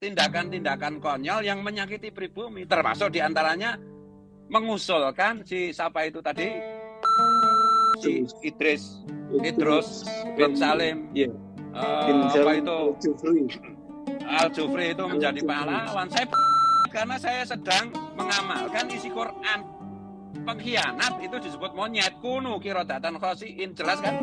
tindakan-tindakan konyol yang menyakiti pribumi, termasuk diantaranya mengusulkan si siapa itu tadi, si Idrus bin Salim, apa itu Al-Jufri itu menjadi pahlawan. Karena saya sedang mengamalkan isi Quran. Pengkhianat itu disebut monyet, kunu kirodatan khosiin, jelas kan?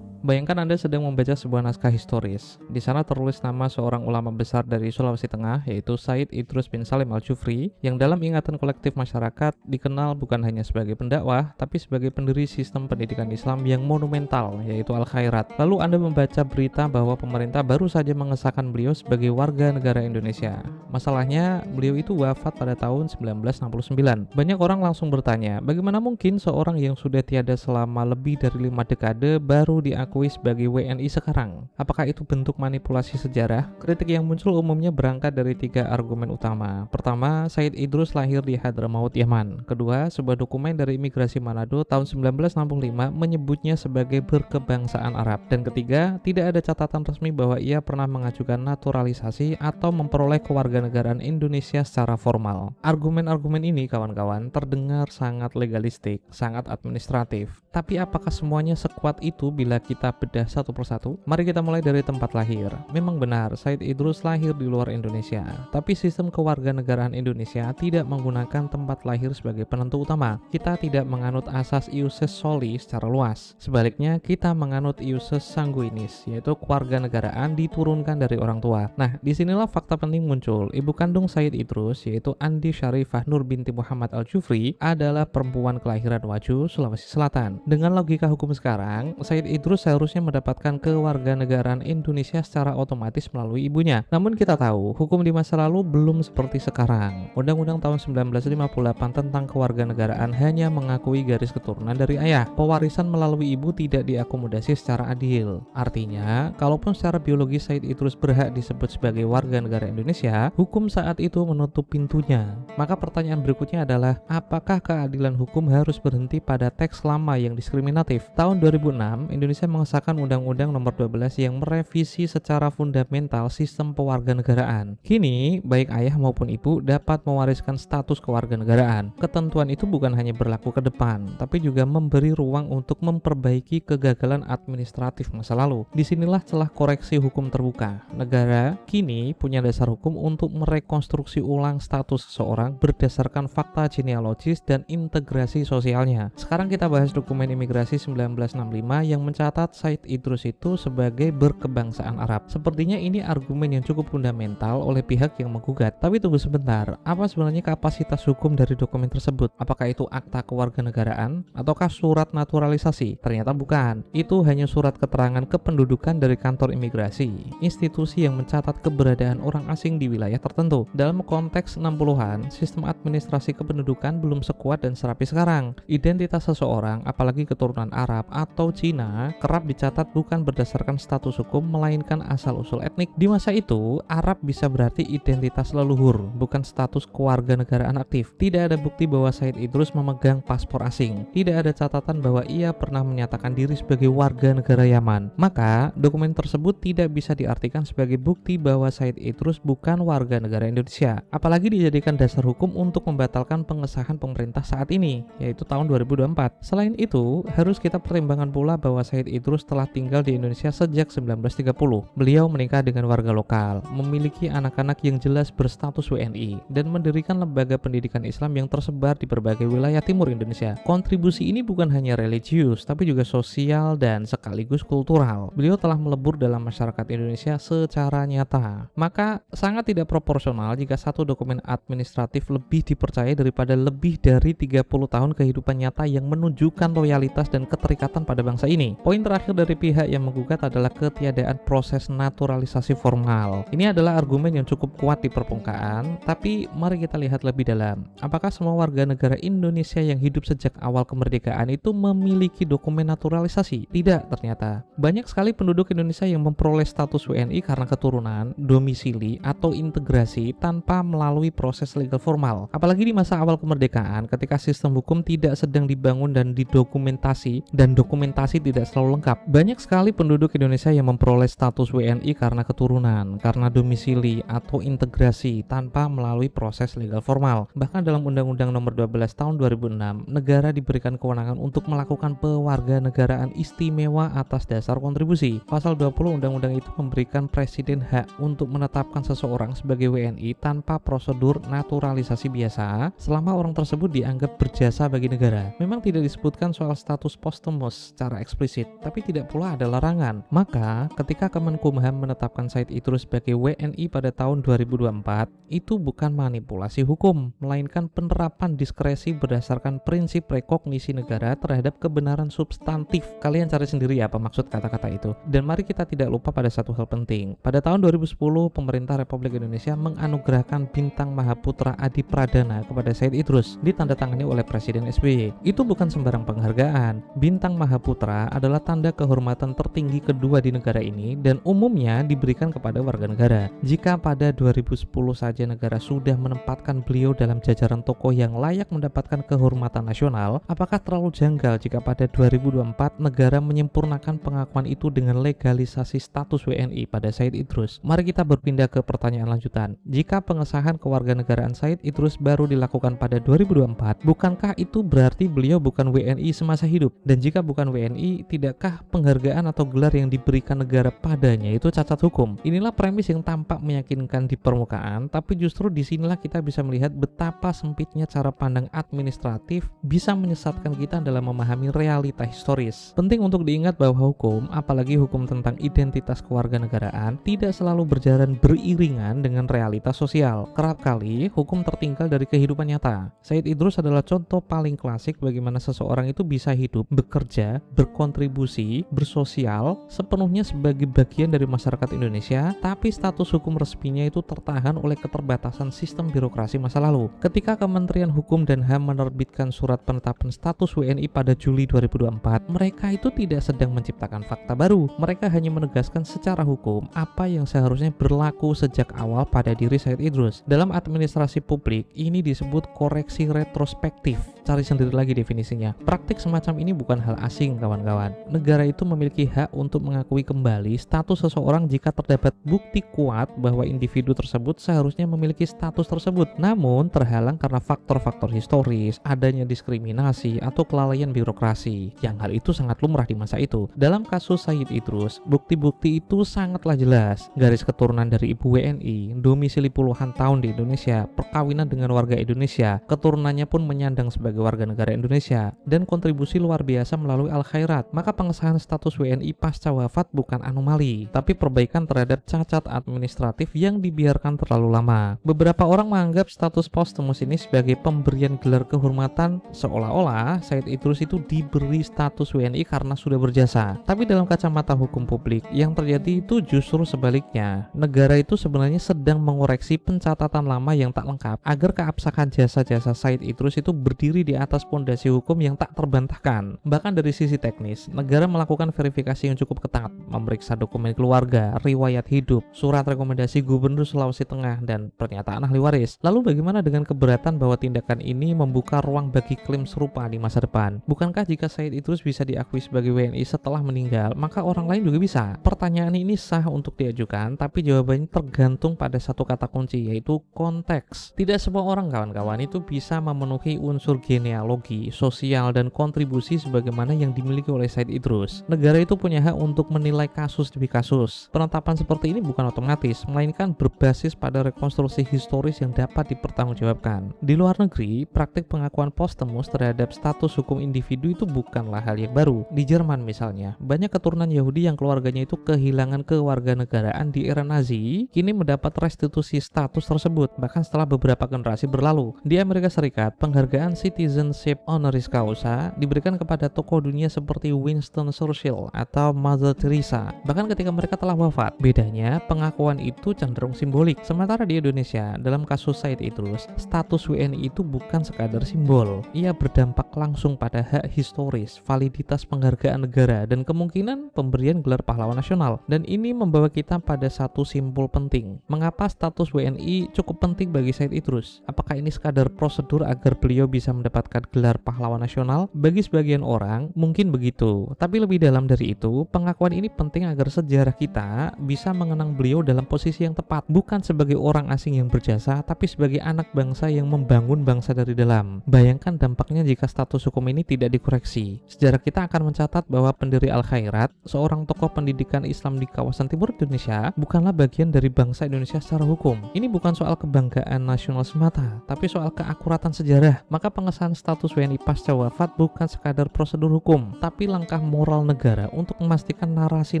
Bayangkan Anda sedang membaca sebuah naskah historis. Di sana tertulis nama seorang ulama besar dari Sulawesi Tengah, yaitu Said Idrus bin Salim Al-Jufri, yang dalam ingatan kolektif masyarakat dikenal bukan hanya sebagai pendakwah, tapi sebagai pendiri sistem pendidikan Islam yang monumental, yaitu Al-Khairat. Lalu Anda membaca berita bahwa pemerintah baru saja mengesahkan beliau sebagai warga negara Indonesia. Masalahnya, beliau itu wafat pada tahun 1969. Banyak orang langsung bertanya, bagaimana mungkin seorang yang sudah tiada selama lebih dari 5 dekade baru diakui sebagai WNI sekarang? Apakah itu bentuk manipulasi sejarah? Kritik yang muncul umumnya berangkat dari 3 argumen utama. Pertama, Said Idrus lahir di Hadramaut, Yaman. Kedua, sebuah dokumen dari imigrasi Manado tahun 1965 menyebutnya sebagai berkebangsaan Arab. Dan ketiga, tidak ada catatan resmi bahwa ia pernah mengajukan naturalisasi atau memperoleh kewarganegaraan Indonesia secara formal. Argumen-argumen ini, kawan-kawan, terdengar sangat legalistik, sangat administratif. Tapi apakah semuanya sekuat itu bila kita bedah satu persatu? Mari kita mulai dari tempat lahir. Memang benar, Said Idrus lahir di luar Indonesia. Tapi sistem kewarganegaraan Indonesia tidak menggunakan tempat lahir sebagai penentu utama. Kita tidak menganut asas iusus soli secara luas. Sebaliknya, kita menganut iusus sanguinis, yaitu kewarganegaraan diturunkan dari orang tua. Nah, disinilah fakta penting muncul. Ibu kandung Said Idrus, yaitu Andi Syarifah Nur binti Muhammad Al-Jufri, adalah perempuan kelahiran Wajo, Sulawesi Selatan. Dengan logika hukum sekarang, Said Idrus seharusnya mendapatkan kewarganegaraan Indonesia secara otomatis melalui ibunya. Namun kita tahu, hukum di masa lalu belum seperti sekarang. Undang-Undang tahun 1958 tentang kewarganegaraan hanya mengakui garis keturunan dari ayah. Pewarisan melalui ibu tidak diakomodasi secara adil. Artinya, kalaupun secara biologis Said Idrus berhak disebut sebagai warga negara Indonesia, hukum saat itu menutup pintunya. Maka pertanyaan berikutnya adalah, apakah keadilan hukum harus berhenti pada teks lama yang diskriminatif? Tahun 2006, Indonesia mengesahkan Undang-Undang Nomor 12 yang merevisi secara fundamental sistem pewarganegaraan. Kini, baik ayah maupun ibu dapat mewariskan status kewarganegaraan. Ketentuan itu bukan hanya berlaku ke depan, tapi juga memberi ruang untuk memperbaiki kegagalan administratif masa lalu. Disinilah celah koreksi hukum terbuka. Negara kini punya dasar hukum untuk merekonstruksi ulang status seseorang berdasarkan fakta genealogis dan integrasi sosialnya. Sekarang kita bahas dokumen imigrasi 1965 yang mencatat Said Idrus itu sebagai berkebangsaan Arab. Sepertinya ini argumen yang cukup fundamental oleh pihak yang menggugat. Tapi tunggu sebentar, apa sebenarnya kapasitas hukum dari dokumen tersebut? Apakah itu akta kewarganegaraan ataukah surat naturalisasi? Ternyata bukan. Itu hanya surat keterangan kependudukan dari kantor imigrasi, institusi yang mencatat keberadaan orang asing di wilayah tertentu. Dalam konteks 60-an, sistem administrasi kependudukan belum sekuat dan serapi sekarang. Identitas seseorang, apalagi keturunan Arab atau Cina, kerap dicatat bukan berdasarkan status hukum melainkan asal-usul etnik. Di masa itu, Arab bisa berarti identitas leluhur, bukan status kewarganegaraan aktif. Tidak ada bukti bahwa Said Idrus memegang paspor asing. Tidak ada catatan bahwa ia pernah menyatakan diri sebagai warga negara Yaman. Maka, dokumen tersebut tidak bisa diartikan sebagai bukti bahwa Said Idrus bukan warga negara Indonesia. Apalagi dijadikan dasar hukum untuk membatalkan pengesahan pemerintah saat ini, yaitu tahun 2024. Selain itu, harus kita pertimbangkan pula bahwa Said Idrus telah tinggal di Indonesia sejak 1930. Beliau menikah dengan warga lokal, memiliki anak-anak yang jelas berstatus WNI, dan mendirikan lembaga pendidikan Islam yang tersebar di berbagai wilayah timur Indonesia. Kontribusi ini bukan hanya religius, tapi juga sosial dan sekaligus kultural. Beliau telah melebur dalam masyarakat Indonesia secara nyata. Maka sangat tidak proporsional jika satu dokumen administratif lebih dipercaya daripada lebih dari 30 tahun kehidupan nyata yang menunjukkan loyalitas dan keterikatan pada bangsa ini. Poin terakhir dari pihak yang menggugat adalah ketiadaan proses naturalisasi formal. Ini adalah argumen yang cukup kuat di permukaan, tapi mari kita lihat lebih dalam. Apakah semua warga negara Indonesia yang hidup sejak awal kemerdekaan itu memiliki dokumen naturalisasi? Tidak, ternyata. Banyak sekali penduduk Indonesia yang memperoleh status WNI karena keturunan, domisili, atau integrasi tanpa melalui proses legal formal. Apalagi di masa awal kemerdekaan, ketika sistem hukum tidak sedang dibangun dan didokumentasi, dan dokumentasi tidak selalu lengkap. Banyak sekali penduduk Indonesia yang memperoleh status WNI karena keturunan, karena domisili atau integrasi tanpa melalui proses legal formal. Bahkan dalam Undang-Undang Nomor 12 Tahun 2006, negara diberikan kewenangan untuk melakukan pewarganegaraan istimewa atas dasar kontribusi. Pasal 20 undang-undang itu memberikan presiden hak untuk menetapkan seseorang sebagai WNI tanpa prosedur naturalisasi biasa selama orang tersebut dianggap berjasa bagi negara. Memang tidak disebutkan soal status posthumous secara eksplisit, tapi tidak pula ada larangan. Maka, ketika Kemenkumham menetapkan Said Idrus sebagai WNI pada tahun 2024, itu bukan manipulasi hukum, melainkan penerapan diskresi berdasarkan prinsip rekognisi negara terhadap kebenaran substantif. Kalian cari sendiri apa maksud kata-kata itu. Dan mari kita tidak lupa pada satu hal penting. Pada tahun 2010, pemerintah Republik Indonesia menganugerahkan Bintang Mahaputra Adi Pradana kepada Said Idrus, ditandatangani oleh Presiden SBY. Itu bukan sembarang penghargaan. Bintang Mahaputra adalah tanda kehormatan tertinggi kedua di negara ini dan umumnya diberikan kepada warga negara. Jika pada 2010 saja negara sudah menempatkan beliau dalam jajaran tokoh yang layak mendapatkan kehormatan nasional, apakah terlalu janggal jika pada 2024 negara menyempurnakan pengakuan itu dengan legalisasi status WNI pada Said Idrus? Mari kita berpindah ke pertanyaan lanjutan. Jika pengesahan kewarganegaraan Said Idrus baru dilakukan pada 2024, bukankah itu berarti beliau bukan WNI semasa hidup? Dan jika bukan WNI, tidakkah penghargaan atau gelar yang diberikan negara padanya itu cacat hukum? Inilah premis yang tampak meyakinkan di permukaan, tapi justru disinilah kita bisa melihat betapa sempitnya cara pandang administratif bisa menyesatkan kita dalam memahami realita historis. Penting untuk diingat bahwa hukum, apalagi hukum tentang identitas kewarganegaraan, tidak selalu berjalan beriringan dengan realitas sosial. Kerap kali, hukum tertinggal dari kehidupan nyata. Said Idrus adalah contoh paling klasik bagaimana seseorang itu bisa hidup, bekerja, berkontribusi, bersosial, sepenuhnya sebagai bagian dari masyarakat Indonesia, tapi status hukum resminya itu tertahan oleh keterbatasan sistem birokrasi masa lalu. Ketika Kementerian Hukum dan HAM menerbitkan surat penetapan status WNI pada Juli 2024, mereka itu tidak sedang menciptakan fakta baru. Mereka hanya menegaskan secara hukum apa yang seharusnya berlaku sejak awal pada diri Said Idrus. Dalam administrasi publik, ini disebut koreksi retrospektif. Cari sendiri lagi definisinya. Praktik semacam ini bukan hal asing, kawan-kawan. Negara itu memiliki hak untuk mengakui kembali status seseorang jika terdapat bukti kuat bahwa individu tersebut seharusnya memiliki status tersebut, namun terhalang karena faktor-faktor historis, adanya diskriminasi, atau kelalaian birokrasi. Yang hal itu sangat lumrah di masa itu. Dalam kasus Said Idrus, bukti-bukti itu sangatlah jelas. Garis keturunan dari ibu WNI, domisili puluhan tahun di Indonesia, perkawinan dengan warga Indonesia, keturunannya pun menyandang sebagai warga negara Indonesia, dan kontribusi luar biasa melalui Al-Khairat. Maka pengesahan status WNI pasca wafat bukan anomali, tapi perbaikan terhadap cacat administratif yang dibiarkan terlalu lama. Beberapa orang menganggap status posthumous ini sebagai pemberian gelar kehormatan, seolah-olah Said Idrus itu diberi status WNI karena sudah berjasa. Tapi dalam kacamata hukum publik, yang terjadi itu justru sebaliknya. Negara itu sebenarnya sedang mengoreksi pencatatan lama yang tak lengkap agar keabsahan jasa-jasa Said Idrus itu berdiri di atas pondasi hukum yang tak terbantahkan. Bahkan dari sisi teknis, negara melakukan verifikasi yang cukup ketat, memeriksa dokumen keluarga, riwayat hidup, surat rekomendasi Gubernur Sulawesi Tengah, dan pernyataan ahli waris. Lalu bagaimana dengan keberatan bahwa tindakan ini membuka ruang bagi klaim serupa di masa depan? Bukankah jika Said Idrus bisa diakui sebagai WNI setelah meninggal, maka orang lain juga bisa? Pertanyaan ini sah untuk diajukan, tapi jawabannya tergantung pada satu kata kunci, yaitu konteks. Tidak semua orang, kawan-kawan, itu bisa memenuhi unsur genealogi, sosial, dan kontribusi sebagaimana yang dimiliki oleh Said Idrus. Negara itu punya hak untuk menilai kasus demi kasus. Penetapan seperti ini bukan otomatis, melainkan berbasis pada rekonstruksi historis yang dapat dipertanggungjawabkan. Di luar negeri, praktik pengakuan posthumous terhadap status hukum individu itu bukanlah hal yang baru. Di Jerman misalnya, banyak keturunan Yahudi yang keluarganya itu kehilangan kewarganegaraan di era Nazi, kini mendapat restitusi status tersebut, bahkan setelah beberapa generasi berlalu. Di Amerika Serikat, penghargaan Citizenship Honoris Causa diberikan kepada tokoh dunia seperti Winston Churchill atau Mother Teresa, bahkan ketika mereka telah wafat. Bedanya, pengakuan itu cenderung simbolik. Sementara di Indonesia, dalam kasus Said Idrus, status WNI itu bukan sekadar simbol. Ia berdampak langsung pada hak historis, validitas penghargaan negara, dan kemungkinan pemberian gelar pahlawan nasional. Dan ini membawa kita pada satu simpul penting. Mengapa status WNI cukup penting bagi Said Idrus? Apakah ini sekadar prosedur agar beliau bisa mendapatkan gelar pahlawan nasional? Bagi sebagian orang, mungkin begitu. Tapi Tapi lebih dalam dari itu, pengakuan ini penting agar sejarah kita bisa mengenang beliau dalam posisi yang tepat, bukan sebagai orang asing yang berjasa, tapi sebagai anak bangsa yang membangun bangsa dari dalam. Bayangkan dampaknya jika status hukum ini tidak dikoreksi. Sejarah kita akan mencatat bahwa pendiri Al-Khairat, seorang tokoh pendidikan Islam di kawasan timur Indonesia, bukanlah bagian dari bangsa Indonesia secara hukum. Ini bukan soal kebanggaan nasional semata, tapi soal keakuratan sejarah. Maka pengesahan status WNI pasca wafat bukan sekadar prosedur hukum, tapi langkah moral negara untuk memastikan narasi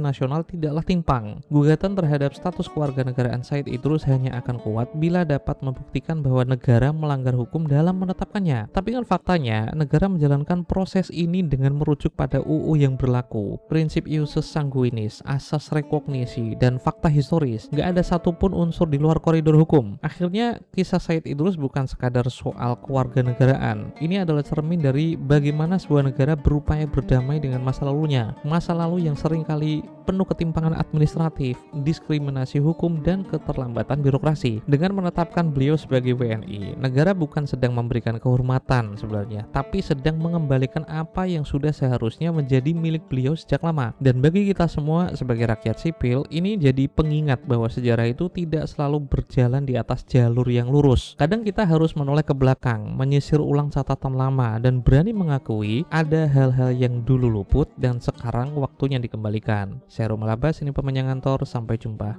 nasional tidaklah timpang. Gugatan terhadap status kewarganegaraan Said Idrus hanya akan kuat bila dapat membuktikan bahwa negara melanggar hukum dalam menetapkannya. Tapi kan faktanya, negara menjalankan proses ini dengan merujuk pada UU yang berlaku, prinsip iusus sanguinis, asas rekognisi, dan fakta historis. Gak ada satupun unsur di luar koridor hukum. Akhirnya, kisah Said Idrus bukan sekadar soal kewarganegaraan. Ini adalah cermin dari bagaimana sebuah negara berupaya berdamai dengan masa lalunya. Masa lalu yang seringkali penuh ketimpangan administratif, diskriminasi hukum, dan keterlambatan birokrasi. Dengan menetapkan beliau sebagai WNI, negara bukan sedang memberikan kehormatan sebenarnya, tapi sedang mengembalikan apa yang sudah seharusnya menjadi milik beliau sejak lama. Dan bagi kita semua sebagai rakyat sipil, ini jadi pengingat bahwa sejarah itu tidak selalu berjalan di atas jalur yang lurus. Kadang kita harus menoleh ke belakang, menyisir ulang catatan lama, dan berani mengakui ada hal-hal yang dulu luput dan sekarang waktunya dikembalikan. Saya Romalabas, ini Pemanjangan Tor, sampai jumpa.